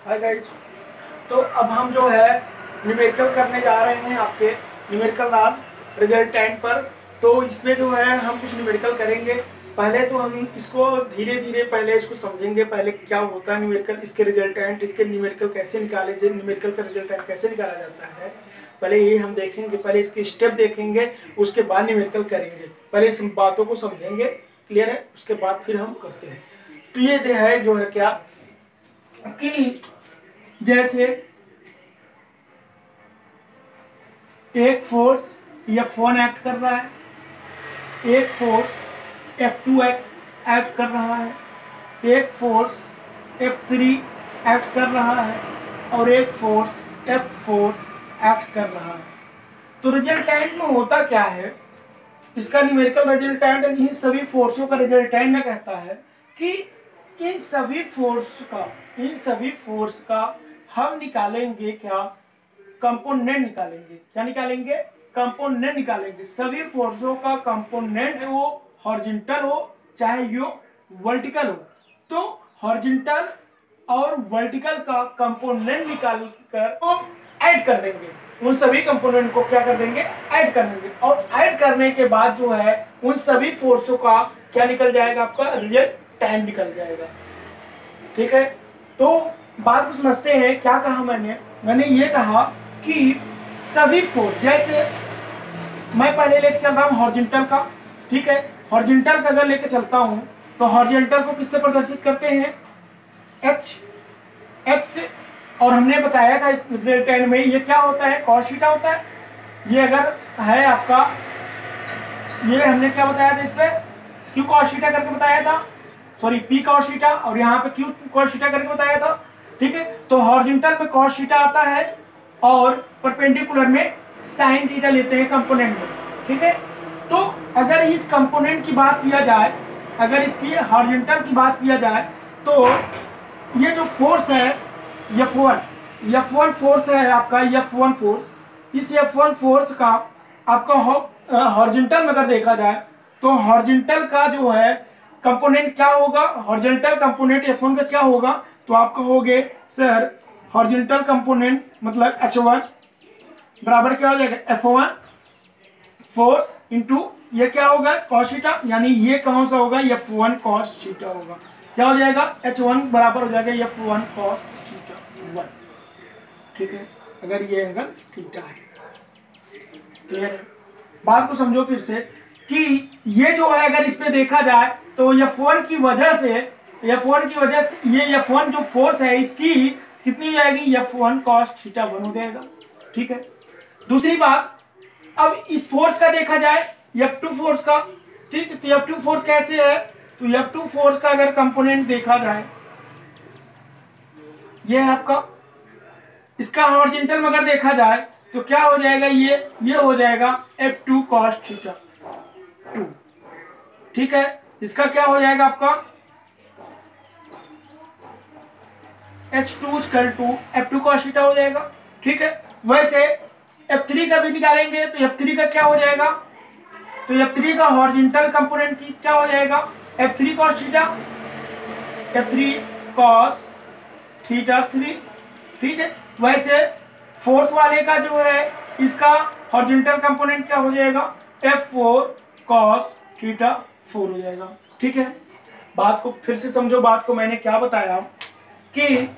Hi guys. तो अब हम जो है न्यूमेरिकल करने जा रहे हैं आपके न्यूमेरिकल नाम रिजल्टेंट पर। तो इसमें जो है हम कुछ न्यूमेरिकल करेंगे। पहले तो हम इसको धीरे धीरे पहले इसको समझेंगे, पहले क्या होता है न्यूमेरिकल, इसके रिजल्टेंट, इसके न्यूमेरिकल कैसे निकाले, न्यूमेरिकल का रिजल्टेंट कैसे निकाला जाता है, पहले ये हम देखेंगे। पहले इसके स्टेप देखेंगे, उसके बाद न्यूमेरिकल करेंगे। पहले इस बातों को समझेंगे, क्लियर है, उसके बाद फिर हम करते हैं। तो ये है जो है क्या कि जैसे एक फोर्स F1 एक्ट कर रहा है, एक फोर्स F2 एक्ट कर रहा है, एक फोर्स F3 एक्ट कर रहा है और एक फोर्स F4 एक्ट कर रहा है। तो रिजल्टेंट में होता क्या है, इसका न्यूमेरिकल रिजल्टेंट इन सभी फोर्सों का रिजल्टेंट में कहता है कि इन सभी फोर्स का हम निकालेंगे क्या, कंपोनेंट निकालेंगे। क्या निकालेंगे? कंपोनेंट निकालेंगे। सभी फोर्सों का कंपोनेंट, वो हॉरिजॉन्टल हो चाहे यो वर्टिकल हो, तो हॉरिजॉन्टल और वर्टिकल का कंपोनेंट निकाल कर तो ऐड कर देंगे। उन सभी कंपोनेंट को क्या कर देंगे? ऐड कर देंगे। और ऐड करने के बाद जो है उन सभी फोर्सों का क्या निकल जाएगा? आपका रिजल्टेंट निकल जाएगा। ठीक है, तो बात को समझते हैं। क्या कहा मैंने ये कहा कि सभी फोर्स, जैसे मैं पहले लेके चल रहा हूं हॉरिजॉन्टल का, ठीक है, हॉरिजॉन्टल का अगर लेके चलता हूं तो हॉरिजॉन्टल को किससे प्रदर्शित करते हैं? x से। और हमने बताया था इस रिजल्टेंट में ये क्या होता है? cos थीटा होता है। ये अगर है आपका, ये हमने क्या बताया था, इस पे q cos थीटा करके बताया था, सॉरी p cos थीटा, और यहाँ पे q cos थीटा करके बताया था। ठीक है, तो हॉरिजॉन्टल में cos थीटा आता है और परपेंडिकुलर में sin थीटा लेते हैं कंपोनेंट में। ठीक है, तो अगर इस कंपोनेंट की बात किया जाए, अगर इसकी हॉरिजॉन्टल की बात किया जाए, तो ये जो फोर्स है F1 फोर्स है आपका, F1 फोर्स, इस F1 फोर्स का आपका हॉरिजॉन्टल में अगर देखा जाए तो हॉरिजॉन्टल का जो है कंपोनेंट क्या होगा? हॉरिजॉन्टल कंपोनेंट F1 का क्या होगा? तो आप कहोगे सर हॉरिजॉन्टल कंपोनेंट मतलब H1 बराबर क्या हो जाएगा? F1 फोर्स इंटू ये क्या होगा? cos थीटा, यानी ये कौन सा होगा? F1 cos थीटा होगा। क्या हो जाएगा? H1 बराबर हो जाएगा F1 cos थीटा 1। ठीक है, अगर ये एंगल थीटा है। क्लियर है? बात को समझो फिर से कि ये जो है अगर इस पे देखा जाए तो F1 की वजह से ये F1 जो फोर्स है इसकी कितनी जाएगी? F1 cos थीटा 1 हो जाएगा। ठीक है, दूसरी बात, अब इस फोर्स का देखा जाए F2 फोर्स का, ठीक है, तो F2 फोर्स कैसे है? तो F2 फोर्स का अगर कंपोनेंट देखा जाए, ये है आपका, इसका हॉरिजॉन्टल में अगर देखा जाए तो क्या हो जाएगा? ये हो जाएगा F2 cos थीटा 2। ठीक है, इसका क्या हो जाएगा आपका? H2 F2 cos थीटा हो जाएगा। ठीक है, वैसे F3 का भी निकालेंगे तो F3 का क्या हो जाएगा? तो F3 का हॉरिजॉन्टल कंपोनेंट की क्या हो जाएगा? F3 cos theta, F3 cos theta 3। ठीक है, वैसे फोर्थ वाले का जो है इसका हॉरिजॉन्टल कंपोनेंट क्या हो जाएगा? F4 cos थीटा 4 हो जाएगा। ठीक है, बात को फिर से समझो। बात को मैंने क्या बताया कि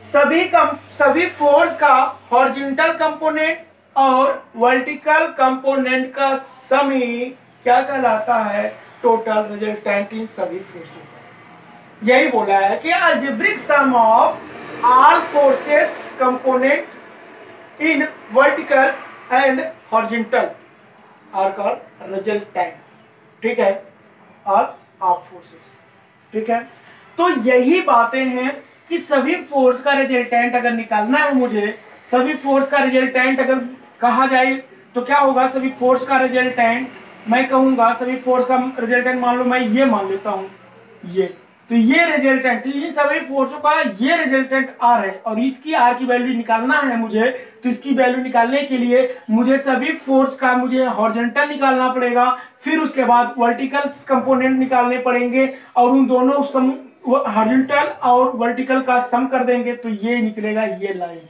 सभी फोर्स का हॉरिजॉन्टल कंपोनेंट और वर्टिकल कंपोनेंट का सम ही क्या कहलाता है? टोटल रिजल्टेंट इन सभी फोर्सों का। यही बोला है कि algebraic sum of all forces component in verticals and horizontal are called resultant. ठीक है, और ऑफ फोर्सेस। ठीक है, तो यही बातें हैं कि सभी फोर्स का रिजल्टेंट अगर निकालना है मुझे, सभी फोर्स का रिजल्टेंट अगर कहा जाए तो क्या होगा? सभी फोर्स का रिजल्टेंट मैं कहूंगा, सभी फोर्स का रिजल्टेंट मान लो मैं ये मान लेता हूं, ये, तो ये रिजल्टेंट, इन सभी फोर्सों का ये रिजल्टेंट आर है और इसकी आर की वैल्यू निकालना है मुझे। तो इसकी वैल्यू निकालने के लिए मुझे सभी फोर्स का मुझे हॉरिजॉन्टल निकालना पड़ेगा, फिर उसके बाद वर्टिकल कंपोनेंट निकालने पड़ेंगे और उन दोनों वो हॉरिजॉन्टल और वर्टिकल का सम कर देंगे तो ये निकलेगा ये लाइन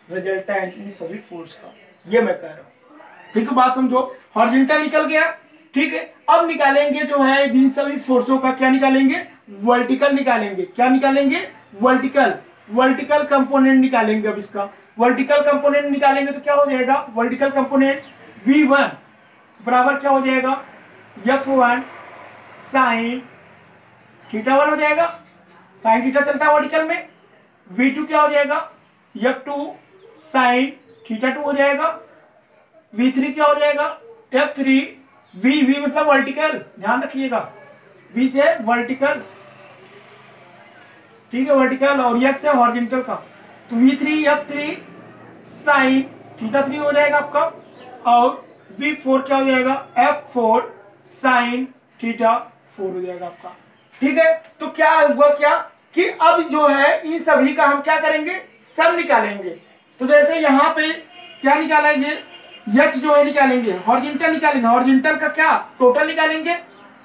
रिजल्टेंट इन सभी फोर्स का, ये मैं कह रहा हूँ। ठीक है, बात समझो। हॉरिजॉन्टल निकल गया, ठीक है। अब निकालेंगे जो है इन सभी फोर्सों का क्या निकालेंगे, वर्टिकल निकालेंगे। क्या निकालेंगे, वर्टिकल, वर्टिकल कंपोनेंट निकालेंगे। अब इसका वर्टिकल कंपोनेंट निकालेंगे तो क्या हो जाएगा, वर्टिकल कंपोनेंट V1 बराबर क्या हो जाएगा, F1 साइन थीटा 1 हो जाएगा, साइन थीटा चलता है वर्टिकल में। V2 क्या हो जाएगा, F2 साइन थीटा 2 हो जाएगा। V3 क्या हो जाएगा, F3 V मतलब वर्टिकल, ध्यान रखिएगा, V से वर्टिकल, ठीक है, वर्टिकल, और S से हॉरिजॉन्टल का, तो V3 F3 साइन थीटा 3 हो जाएगा आपका। और V4 क्या हो जाएगा, F4 साइन थीटा 4 हो जाएगा आपका। ठीक है, तो क्या हुआ क्या कि अब जो है इन सभी का हम क्या करेंगे, सम निकालेंगे। तो जैसे यहाँ पे क्या निकालेंगे, H जो है निकालेंगे, हॉरिजॉन्टल निकालेंगे, हॉरिजॉन्टल का क्या टोटल निकालेंगे।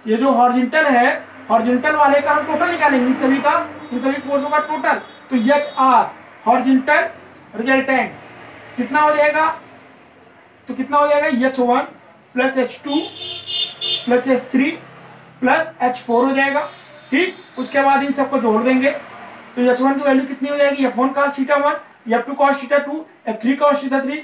ये जो हॉरिजॉन्टल है, हॉरिजॉन्टल वाले का हम टोटल निकालेंगे, इन सभी का, इन सभी फोर्सों का टोटल। तो HR हॉरिजॉन्टल रिजल्टेंट कितना हो जाएगा, तो कितना हो जाएगा, H1 plus H2 plus H3 plus H4 हो जाएगा। ठीक, उसके बाद इन सबको जोड़ देंगे तो H1 की वैल्यू कितनी हो जाएगी, F1 cos theta 1, F2 cos theta 2, F3 cos theta 3,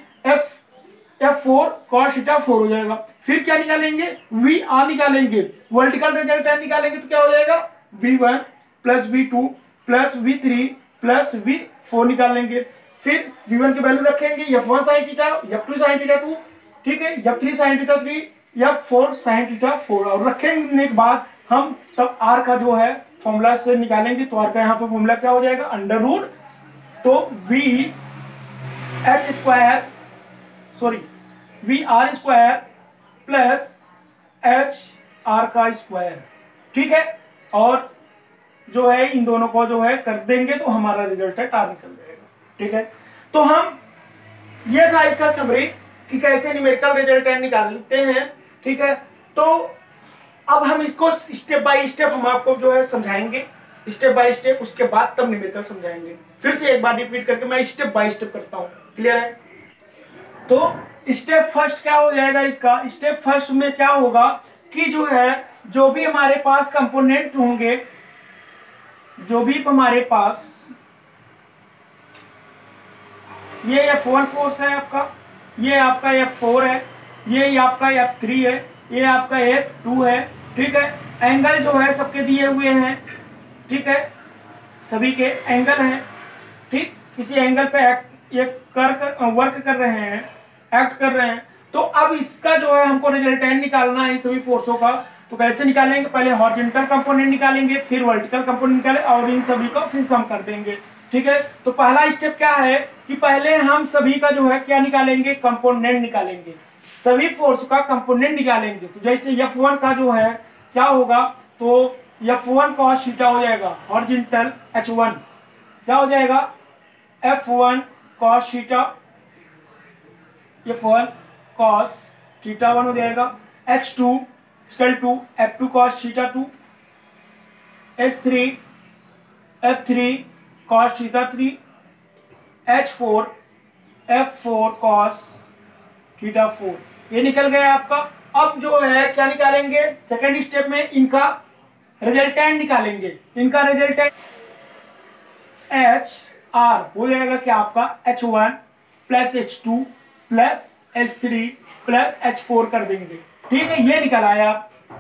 F4 cos theta 4 हो जाएगा। फिर क्या निकालेंगे, VR निकालेंगे, वर्टिकल रिजल्टेंट निकालेंगे तो क्या हो जाएगा, V1 plus V2 plus V3 plus V4 निकाल लेंगे। फिर V1 की वैल्यू रखेंगे, F1 sin theta, F2 sin theta 2, ठीक है, F3 sin theta 3, F4 sin theta 4, और रखेंगे के बाद हम तब R का जो है फॉर्मूला से निकालेंगे। तो R का यहाँ पे फॉर्मूला क्या हो जाएगा, अंडर रूट, तो VH square, sorry VR square plus HR का स्क्वायर, ठीक है। और जो है इन दोनों को जो है कर देंगे तो हमारा रिजल्ट है R निकल जाएगा। ठीक है, तो हम ये था इसका समरी कि कैसे न्यूमेरिकल रिजल्टेंट निकालते हैं। ठीक है, तो अब हम इसको स्टेप बाय स्टेप हम आपको जो है समझाएंगे, स्टेप बाय स्टेप, उसके बाद तब न्यूमेरिकल समझाएंगे। फिर से एक बार रिपीट करके मैं स्टेप बाय स्टेप करता हूँ, क्लियर है। तो स्टेप फर्स्ट क्या हो जाएगा इसका, स्टेप फर्स्ट में क्या होगा कि जो है जो भी हमारे पास कंपोनेंट होंगे, जो भी हमारे पास, ये F1 फोर्स है आपका, ये आपका F4 है, ये आपका F3 है, ये आपका F2 है। ठीक है, एंगल जो है सबके दिए हुए हैं, ठीक है, सभी के एंगल हैं। ठीक, किसी एंगल पे ये वर्क कर रहे हैं, एक्ट कर रहे हैं। तो अब इसका जो है हमको रिजल्टेंट निकालना है इन सभी फोर्सों का। तो कैसे निकालेंगे, पहले हॉरिजॉन्टल कंपोनेंट निकालेंगे, फिर वर्टिकल कंपोनेंट निकालेंगे, और इन सभी को फिर सम कर देंगे। ठीक है, तो पहला स्टेप क्या है कि पहले हम सभी का जो है क्या निकालेंगे, कंपोनेंट निकालेंगे, सभी फोर्स का कंपोनेंट निकालेंगे। तो जैसे F1 का जो है क्या होगा, तो F1 cos थीटा हो जाएगा, हॉरिजॉन्टल H1 क्या हो जाएगा, F1 cos theta, F1 cos theta 1 हो जाएगा। H2 scale 2 F2 cos theta 2, H3 F3 cos theta 3, H4 F4 cos theta 4, ये निकल गया आपका। अब जो है क्या निकालेंगे, सेकेंड स्टेप में इनका रिजल्टेंट निकालेंगे। इनका रिजल्टेंट HR हो जाएगा क्या आपका, H1 plus H2 plus H3 plus H4 कर देंगे। ठीक है, ये निकल आया।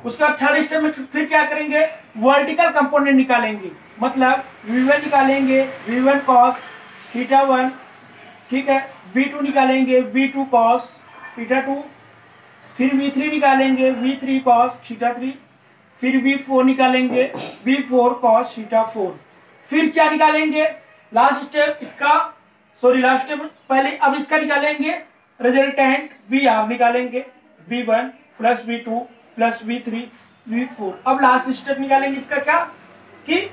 उसका थर्ड स्टेप में फिर क्या करेंगे, वर्टिकल कंपोनेंट निकालेंगे, मतलब V1 निकालेंगे, V1 cos थीटा 1, ठीक है, V2 निकालेंगे, V2 cos थीटा 2, फिर V3 निकालेंगे, V3 cos थीटा 3, फिर V4 निकालेंगे, V4 cos थीटा 4। फिर क्या निकालेंगे, लास्ट स्टेप इसका, सॉरी लास्ट स्टेप पहले, अब इसका निकालेंगे रिजल्टेंट VR निकालेंगे, V1 plus V2 plus V3 V4। अब लास्ट स्टेप निकालेंगे इसका क्या, कि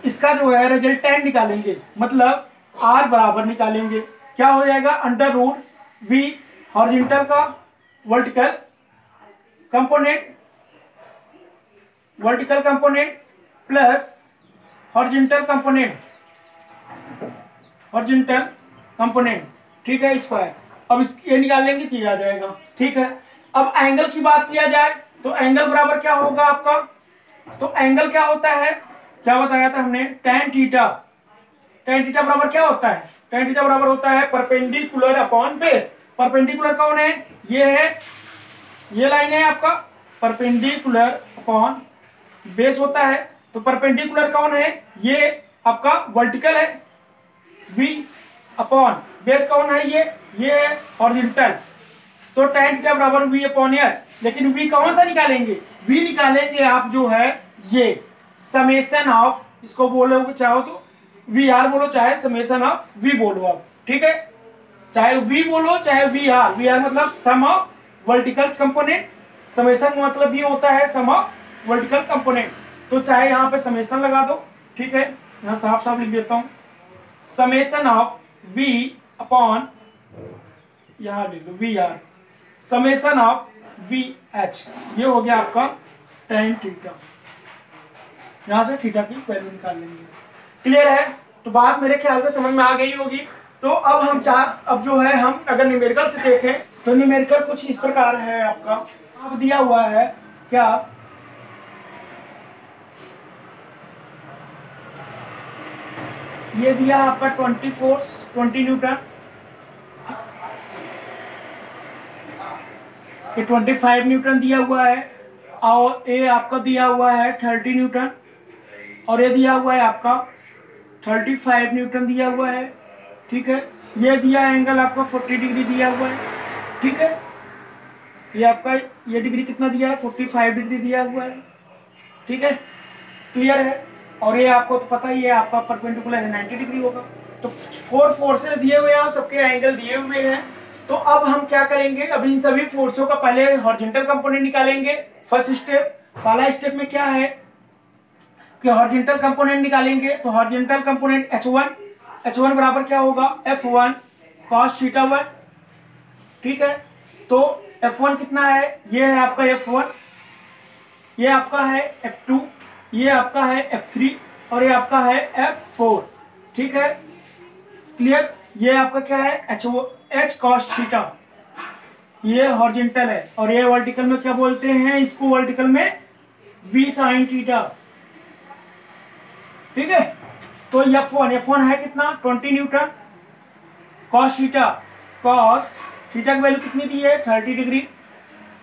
इसका जो है रिजल्टेंट निकालेंगे, मतलब R बराबर निकालेंगे, क्या हो जाएगा, अंडर रूट V हॉरिजॉन्टल का vertical component plus horizontal component, ठीक है, स्क्वायर। अब ये निकाल लेंगे तो ये आ जाएगा, ठीक है। अब एंगल की बात किया जाए तो एंगल बराबर क्या होगा आपका, तो एंगल क्या होता है, क्या बताया था हमने, tan थीटा। tan थीटा बराबर क्या होता है, tan थीटा बराबर होता है परपेंडिकुलर अपॉन बेस। परपेंडिकुलर कौन है, ये है, ये लाइन है आपका, परपेंडिकुलर अपॉन बेस होता है। तो परपेंडिकुलर कौन है, ये आपका वर्टिकल है, v अपॉन बेस कौन है, ये है हॉरिजॉन्टल। तो tan थीटा बराबर v अपॉन h। लेकिन v कौन सा निकालेंगे, v निकालेंगे आप जो है ये समेशन ऑफ, इसको बोलोगे चाहो तो वी आर बोलो, चाहे समेशन ऑफ v बोलो आप, ठीक है। चाहे v बोलो चाहे वी आर मतलब सम ऑफ वर्टिकल कंपोनेंट, समेशन मतलब ये होता है सम ऑफ वर्टिकल कंपोनेंट। तो चाहे यहाँ पे समेशन लगा दो, ठीक है, यहाँ साफ साफ लिख देता हूँ, समेशन ऑफ v अपॉन, यहाँ लिख लो V R, summation of V H, ये हो गया आपका tan थीटा। यहाँ से थीटा की वैल्यू निकाल लेंगे। क्लियर है, तो बात मेरे ख्याल से समझ में आ गई होगी। तो अब हम अब जो है हम अगर न्यूमेरिकल से देखें तो न्यूमेरिकल कुछ इस प्रकार है आपका, अब दिया हुआ है क्या, ये दिया आपका 20 न्यूटन, ये 25 न्यूटन दिया हुआ है, और ये आपका दिया हुआ है 30 न्यूटन, और ये दिया हुआ है आपका 35 न्यूटन दिया हुआ है, ठीक है। ये दिया एंगल आपका 40 डिग्री दिया हुआ है, ठीक है। ये आपका ये डिग्री कितना दिया है, 45 डिग्री दिया हुआ है, ठीक है, क्लियर है। और ये आपको तो पता ही है आपका परपेंडिकुलर है 90 डिग्री होगा। तो 4 फोर्सेस दिए हुए हैं, सबके एंगल दिए हुए हैं। तो अब हम क्या करेंगे, अब इन सभी फोर्सों का पहले हॉरिजॉन्टल कंपोनेंट निकालेंगे। फर्स्ट स्टेप, पहला स्टेप में क्या है कि हॉरिजॉन्टल कंपोनेंट निकालेंगे। तो हॉरिजॉन्टल कंपोनेंट H1 बराबर क्या होगा, F1 cos थीटा 1, ठीक है। तो F1 कितना है, ये है आपका F1, ये आपका है F2, ये आपका है F3, और ये आपका है F4, ठीक है, क्लियर। ये आपका क्या है, H cos थीटा, ये हॉरिजॉन्टल है, और ये वर्टिकल में क्या बोलते हैं इसको, वर्टिकल में V sin थीटा, ठीक है। तो F1 है कितना, 20 न्यूटन, cos थीटा की वैल्यू कितनी दी है, 30 डिग्री,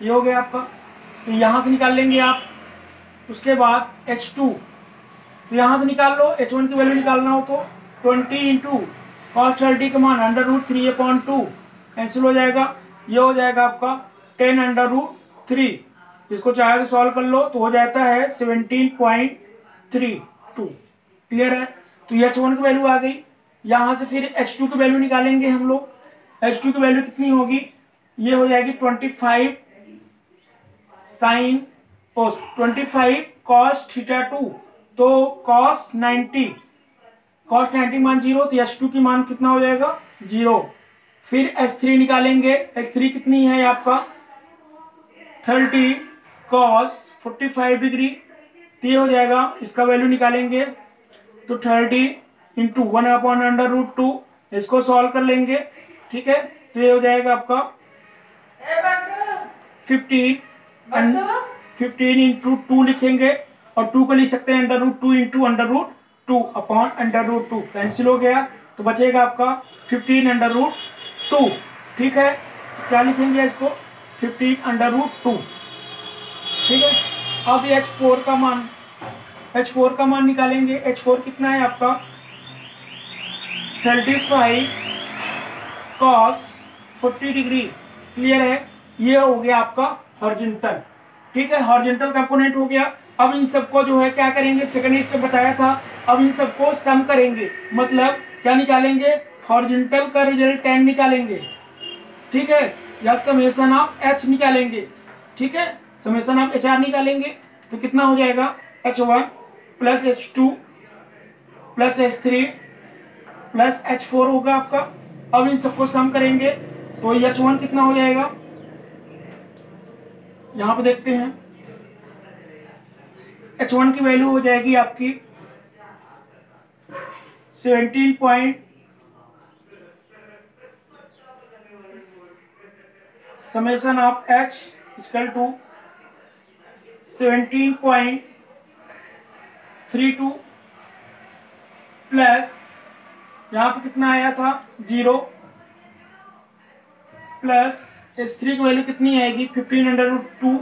ये हो गया आपका। तो यहाँ से निकाल लेंगे आप। उसके बाद H2, तो यहाँ से निकाल लो, H1 की वैल्यू निकालना हो तो 20 इंटू cos 30 का मान √3/2 कैंसिल हो जाएगा, ये हो जाएगा आपका 10√3। इसको चाहे तो सॉल्व कर लो तो हो जाता है 17.32, क्लियर है। तो H1 की वैल्यू आ गई। यहाँ से फिर H2 की वैल्यू निकालेंगे हम लोग। H2 की वैल्यू कितनी होगी, ये हो जाएगी 25 cos थीटा 2, तो cos 90 मान 0, तो H2 की मान कितना हो जाएगा, 0। फिर H3 निकालेंगे, H3 कितनी है आपका 30 cos 45 डिग्री, तो ये हो जाएगा, इसका वैल्यू निकालेंगे तो 30 इंटू 1/√2, इसको सॉल्व कर लेंगे, ठीक है। तो ये हो जाएगा आपका 15 इंटू 2 लिखेंगे, और 2 को लिख सकते हैं √2 इंटू √2 अपॉन √2, कैंसिल हो गया, तो बचेगा आपका 15√2, ठीक है। तो क्या लिखेंगे इसको, 15√2, ठीक है। अब H4 का मान निकालेंगे। H4 कितना है आपका 35 cos 40 डिग्री, क्लियर है। ये हो गया आपका हॉरिजॉन्टल, ठीक है, हॉरिजॉन्टल कंपोनेंट हो गया। अब इन सबको जो है क्या करेंगे, सेकंड स्टेप बताया था, अब इन सबको सम करेंगे, मतलब क्या निकालेंगे, हॉरिजॉन्टल का रिजल्ट tan निकालेंगे, ठीक है, या समेशन ऑफ H निकालेंगे, ठीक है, समेशन ऑफ HR निकालेंगे। तो कितना हो जाएगा, H1 plus H2 plus H3 plus H4 होगा आपका। अब इन सबको सम करेंगे तो H1 कितना हो जाएगा, यहाँ पे देखते हैं, H1 की वैल्यू हो जाएगी आपकी 17 point summation of H equal to 17.32 plus यहाँ पे कितना आया था 0 प्लस H3 की वैल्यू कितनी आएगी 15√2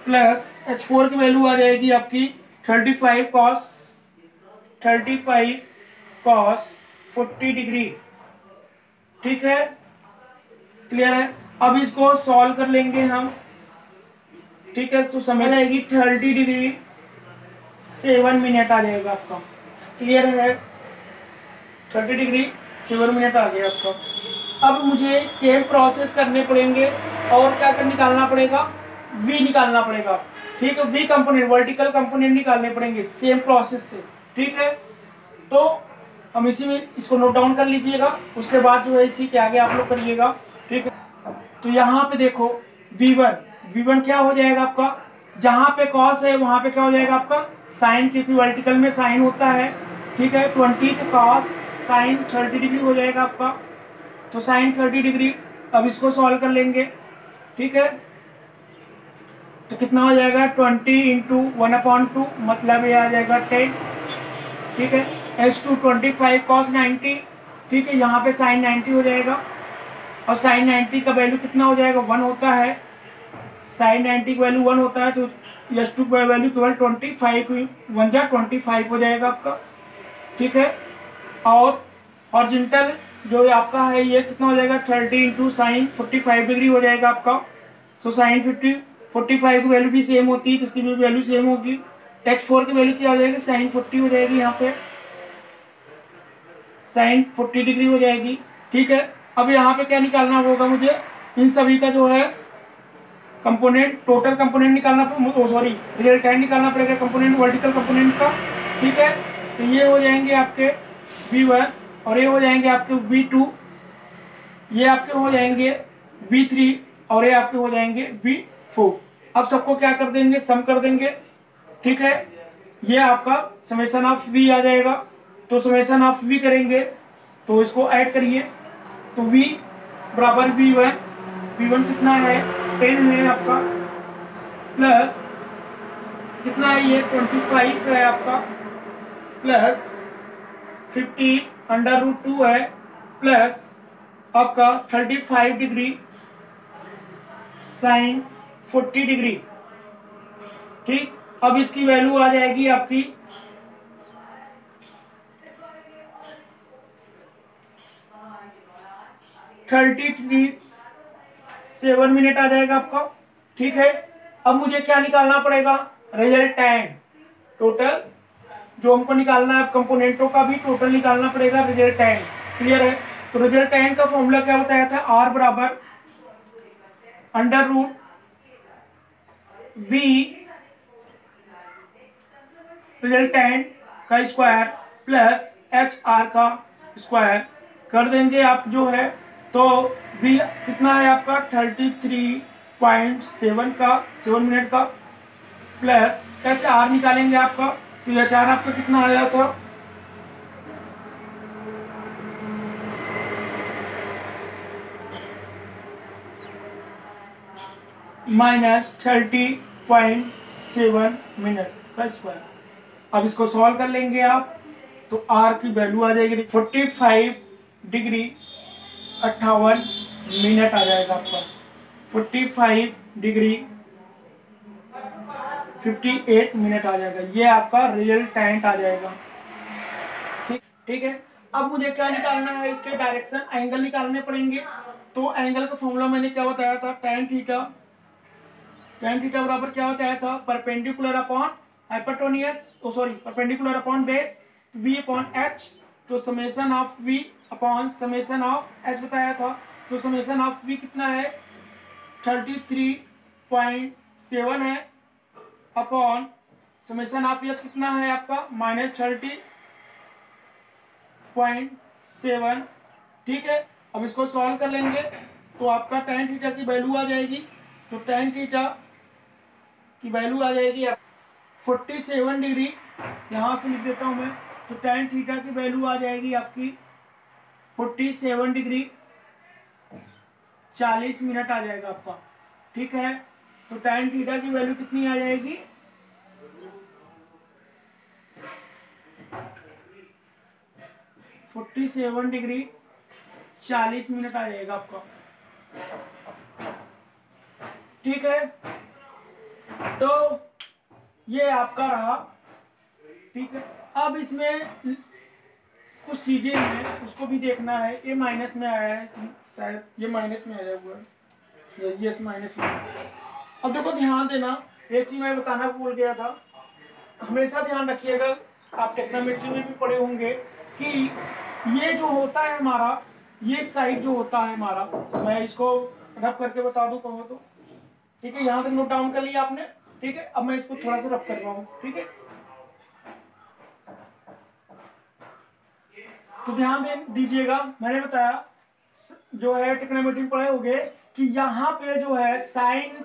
प्लस H4 की वैल्यू आ जाएगी आपकी 35 cos 40 डिग्री। ठीक है, क्लियर है। अब इसको सॉल्व कर लेंगे हम। ठीक है, तो समय आएगी 30 डिग्री 7 मिनट आ जाएगा आपका। क्लियर है, 30 डिग्री 7 मिनट आ गया आपका। अब मुझे सेम प्रोसेस करने पड़ेंगे और क्या कर निकालना पड़ेगा, वी निकालना पड़ेगा। ठीक है, वी कंपोनेंट, वर्टिकल कंपोनेंट निकालने पड़ेंगे सेम प्रोसेस से। ठीक है, तो हम इसी में इसको नोट डाउन कर लीजिएगा, उसके बाद जो है इसी के आगे आप लोग करिएगा। ठीक है, तो यहाँ पे देखो V1 क्या हो जाएगा आपका, जहाँ पे कॉस है वहाँ पे क्या हो जाएगा आपका साइन, क्योंकि वर्टिकल में साइन होता है। ठीक है, 20 कॉस साइन 30 डिग्री हो जाएगा आपका, तो साइन 30 डिग्री। अब इसको सॉल्व कर लेंगे। ठीक है, तो कितना हो जाएगा 20 इंटू 1/2, मतलब ये आ जाएगा 10। ठीक है, H2 25 cos 90। ठीक है, यहाँ पे साइन 90 हो जाएगा, और साइन 90 का वैल्यू कितना हो जाएगा 1 होता है। साइन 90 का वैल्यू 1 होता है, तो H2 का वैल्यू केवल 25 1 जा 25 हो जाएगा आपका। ठीक है, और ऑरिजिनल जो आपका है ये कितना हो जाएगा 30 इंटू साइन 45 डिग्री हो जाएगा आपका। तो साइन 45 की वैल्यू भी सेम होती है, किसकी भी वैल्यू सेम होगी। H4 की वैल्यू क्या हो जाएगी साइन 40 हो जाएगी, यहाँ पे साइन 40 डिग्री हो जाएगी। ठीक है, अब यहाँ पे क्या निकालना होगा मुझे, इन सभी का जो है कंपोनेंट, टोटल कंपोनेंट निकालना, सॉरी रिजल्टेंट निकालना पड़ेगा कंपोनेंट, वर्टिकल कंपोनेंट का। ठीक है, तो ये हो जाएंगे आपके V1 और ये हो जाएंगे आपके V2, ये आपके हो जाएंगे V3 और ये आपके हो जाएंगे V4। अब सबको क्या कर देंगे, सम कर देंगे। ठीक है, ये आपका समेशन ऑफ V आ जाएगा, तो समेशन ऑफ V करेंगे तो इसको ऐड करिए, तो V बराबर V1 कितना है 10 है आपका, प्लस कितना है ये 25 है आपका, प्लस 50√2 है, प्लस आपका 35 डिग्री साइन 40 डिग्री। ठीक, अब इसकी वैल्यू आ जाएगी आपकी 33.7 मिनट आ जाएगा आपका। ठीक है, अब मुझे क्या निकालना पड़ेगा, रिजल्टेंट, टोटल जो हमको निकालना है, कंपोनेंटों का भी टोटल निकालना पड़ेगा, रिजल्टेंट। क्लियर है, तो रिजल्टेंट का फॉर्मूला क्या बताया था, R बराबर √ V रिजल्टेंट का स्क्वायर प्लस HR का स्क्वायर कर देंगे आप जो है, तो V कितना है आपका 33.7 का 7 मिनट का, प्लस HR निकालेंगे आपका, तो HR आपका कितना आया था -30.7 मिनट का स्क्वायर। अब इसको सॉल्व कर लेंगे आप, तो R की वैल्यू आ जाएगी 45 डिग्री 58 मिनट आ जाएगा आपका, 45 डिग्री 58 मिनट आ जाएगा, ये आपका रिजल्टेंट आ जाएगा। ठीक है, अब मुझे क्या निकालना है, इसके डायरेक्शन एंगल निकालने पड़ेंगे। तो एंगल का फॉर्मूला मैंने क्या बताया था, tan थीटा बराबर क्या बताया था, perpendicular upon hypotenuse, perpendicular upon base V upon H, तो summation of V upon summation of H बताया था, तो समेशन ऑफ V कितना है 33.7 है, अपॉन समेशन ऑफ H कितना है आपका -30.7। ठीक है, अब इसको सॉल्व कर लेंगे, तो आपका tan थीटा की वैल्यू आ जाएगी, तो tan थीटा की वैल्यू आ जाएगी 47 डिग्री, यहाँ से लिख देता हूँ मैं। तो tan थीटा की वैल्यू आ जाएगी आपकी 47 डिग्री 40 मिनट आ जाएगा आपका। ठीक है, तो tan थीटा की वैल्यू कितनी आ जाएगी 47 डिग्री 40 मिनट आ जाएगा आपका। ठीक है, तो ये आपका रहा। ठीक है, अब इसमें कुछ चीजें हैं उसको भी देखना है। ये माइनस में आया है, शायद ये माइनस में आया हुआ है, ये माइनस में। अब देखो ध्यान देना, एक चीज मैं बताना भूल गया था, हमेशा ध्यान रखिएगा, आप टेक्नोमेट्री में भी पढ़े होंगे कि ये जो होता है हमारा, ये साइड जो होता है हमारा, मैं इसको रब करके बता दूं कहो तो। ठीक है, यहां तक नोट डाउन कर लिया आपने। ठीक है, अब मैं इसको थोड़ा सा रब कर रहा हूं। ठीक है, तो ध्यान दीजिएगा, मैंने बताया जो है टेक्नोमेट्री पढ़े होंगे कि यहाँ पे जो है साइन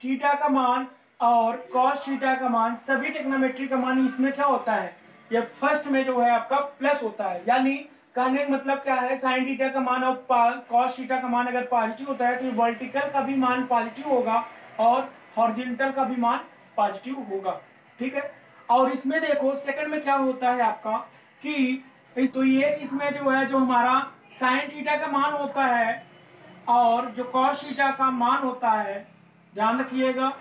थीटा का मान और कॉस थीटा का मान, सभी टेक्नोमेट्री का मान इसमें क्या होता है, ये फर्स्ट में जो है आपका प्लस होता है। यानी कहने का मतलब क्या है, साइन थीटा का मान और कॉस थीटा का मान अगर पॉजिटिव होता है तो वर्टिकल का भी मान पॉजिटिव होगा और हॉरिजॉन्टल का भी मान पॉजिटिव होगा। ठीक है, और इसमें देखो सेकंड में क्या होता है आपका कि तो ये इसमें जो है जो हमारा साइन थीटा का मान होता है और जो कॉस थीटा का मान होता है, ध्यान रखिएगा,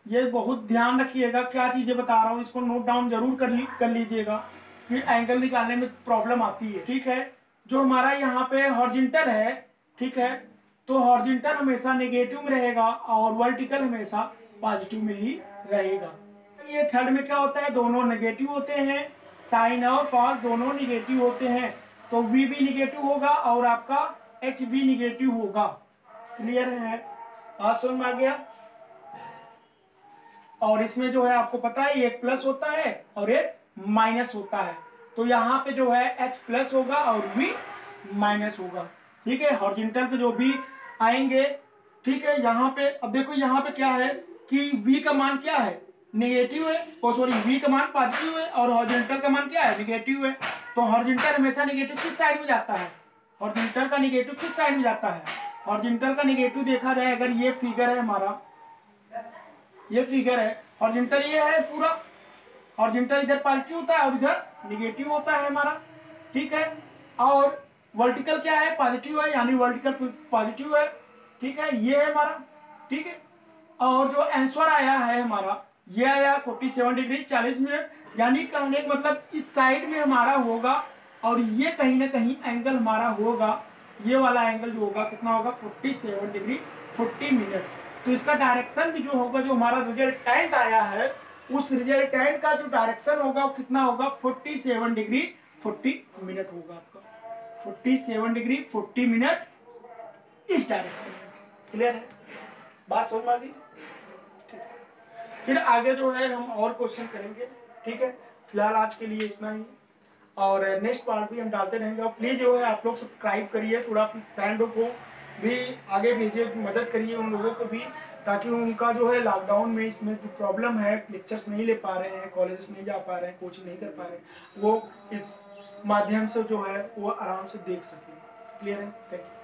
ये बहुत ध्यान रखिएगा क्या चीजें बता रहा हूं, इसको नोट डाउन जरूर कर लीजिएगा, फिर एंगल निकालने में प्रॉब्लम आती है। ठीक है, जो हमारा यहाँ पे हॉरिजॉन्टल है, ठीक है, तो हॉरिजॉन्टल हमेशा नेगेटिव में रहेगा और वर्टिकल हमेशा पॉजिटिव में ही रहेगा। ये थर्ड में क्या होता है, दोनों नेगेटिव होते हैं, साइन और कॉस दोनों नेगेटिव होते हैं, तो v भी नेगेटिव होगा और आपका h भी नेगेटिव होगा। क्लियर है, बात समझ में आ गया। और इसमें जो है आपको पता है एक प्लस होता है और एक माइनस होता है, तो यहाँ पे जो है h प्लस होगा और v माइनस होगा। ठीक है, हॉरिजॉन्टल के जो भी आएंगे, ठीक है, यहाँ पे अब देखो यहाँ पे क्या है कि v का मान क्या है, नेगेटिव है, ओ सॉरी v का मान पॉजिटिव है और हॉरिजॉन्टल का मान क्या है, नेगेटिव है। तो हॉरिजॉन्टल हमेशा नेगेटिव किस साइड में जाता है, हॉरिजॉन्टल का नेगेटिव किस साइड में जाता है, हॉरिजॉन्टल का नेगेटिव देखा जाए, अगर ये फिगर है हमारा, ये फिगर है, हॉरिजॉन्टल ये है पूरा, हॉरिजॉन्टल इधर पॉजिटिव होता है और इधर नेगेटिव होता है हमारा। ठीक है, और वर्टिकल क्या है, पॉजिटिव है, यानी वर्टिकल पॉजिटिव है। ठीक है, ये है हमारा। ठीक है, और जो आंसर आया है हमारा, ये आया 47 डिग्री 40 मिनट, यानी कहने का मतलब इस साइड में हमारा होगा और ये कहीं ना कहीं एंगल हमारा होगा, ये वाला एंगल जो होगा कितना होगा 47 डिग्री 40 मिनट। तो इसका डायरेक्शन भी जो होगा, जो हमारा रिजल्टेंट आया है, उस रिजल्टेंट का जो डायरेक्शन होगा वो कितना होगा 47 डिग्री 40 मिनट होगा आपका, 47 डिग्री 40 मिनट इस डायरेक्शन में। क्लियर है, बात समझ में आ गई। फिर आगे जो है हम और क्वेश्चन करेंगे। ठीक है, फिलहाल आज के लिए इतना ही, और नेक्स्ट पार्ट भी हम डालते रहेंगे। और प्लीज़ जो है आप लोग सब्सक्राइब करिए, थोड़ा फ्रेंडों को भी आगे भेजिए, मदद करिए उन लोगों को भी, ताकि उनका जो है लॉकडाउन में इसमें जो प्रॉब्लम है, लेक्चर्स नहीं ले पा रहे हैं, कॉलेजेस नहीं जा पा रहे हैं, कोचिंग नहीं कर पा रहे हैं, वो इस माध्यम से जो है वो आराम से देख सकें। क्लियर है, थैंक यू।